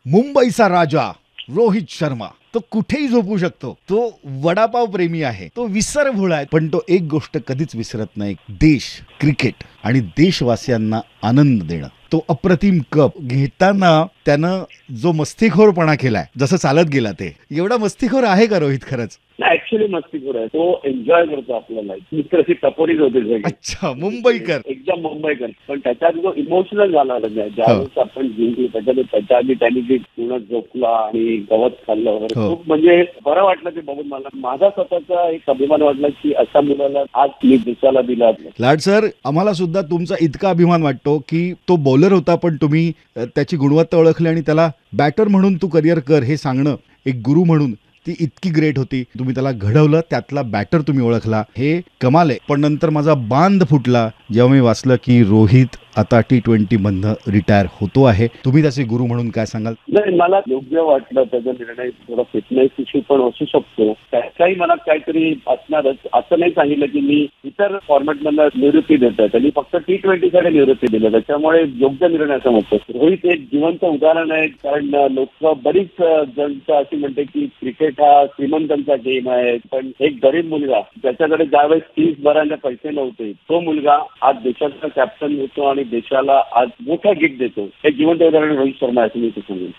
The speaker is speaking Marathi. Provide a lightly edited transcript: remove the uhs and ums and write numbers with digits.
मुंबईचा राजा रोहित शर्मा तो कुठेही झोपू शकतो. तो वडापाव प्रेमी आहे, तो विसरभोळा आहे, पण तो एक गोष्ट कधीच विसरत नाही, देश, क्रिकेट आणि देशवासियांना आनंद देणं. तो अप्रतिम कप घेताना त्यानं जो मस्तीखोरपणा केलाय, जसं चालत गेला ते, एवढा मस्तीखोर आहे का रोहित खरंच? नाही, ऍक्च्युली मस्तीखोर आहे तो. एन्जॉय करतो आपला लाईफ. मित्र अशी टपोरीच होते सगळी. अच्छा, मुंबईकर. एकदम मुंबईकर. पण त्याच्यात जो इमोशनल झाला ना, ज्यावेळेस आपण जिंकलो त्याच्या आधी त्यांनी जे पूर्ण झोपला आणि गवत खाल्लं वगैरे, हो. खूप म्हणजे बरं वाटलं ते बघून. मला माझा स्वतःचा एक अभिमान वाटला की अशा मुलाला आज मी देशाला दिला. लाड सर, आम्हाला सुद्धा तुमचा इतका अभिमान वाटतो की तो बॉलर होता, पण तुम्ही त्याची गुणवत्ता ओळखली आणि त्याला बॅटर म्हणून तू करिअर कर हे सांगणं, एक गुरु म्हणून ती इतकी ग्रेट होती. तुम्ही त्याला घडवलं, त्यातला बॅटर तुम्ही ओळखला, हे कमाल आहे. पण नंतर माझा बांध फुटला जेव्हा मी वाचलं की रोहित आता T20 मधनं रिटायर होतो आहे. तुम्ही त्याचे गुरु म्हणून काय सांगाल? नाही, मला योग्य वाटलं त्याचा निर्णय. थोडा फिटनेस इश्यू पण असू शकतो, त्याच्याही मनात काहीतरी असणारच. असं नाही सांगितलं की मी इतर फॉर्मॅट मधला निवृत्ती देतोय, त्यांनी फक्त T20 साठी निवृत्ती दिलं. त्याच्यामुळे योग्य निर्णय असं म्हणतो. रोहित एक जिवंत उदाहरण आहे. कारण लोक बरीच जण अशी म्हणते की क्रिकेट हा श्रीमंतांचा गेम आहे, पण एक गरीब मुलगा ज्याच्याकडे ज्यावेळेस 30 भरांचे पैसे नव्हते, तो मुलगा आज देशाचा कॅप्टन होतो आणि देशाला आज मोठा गिफ्ट देतो. हे जिवंत उदाहरण रोहित शर्मा असं मी सांगेन.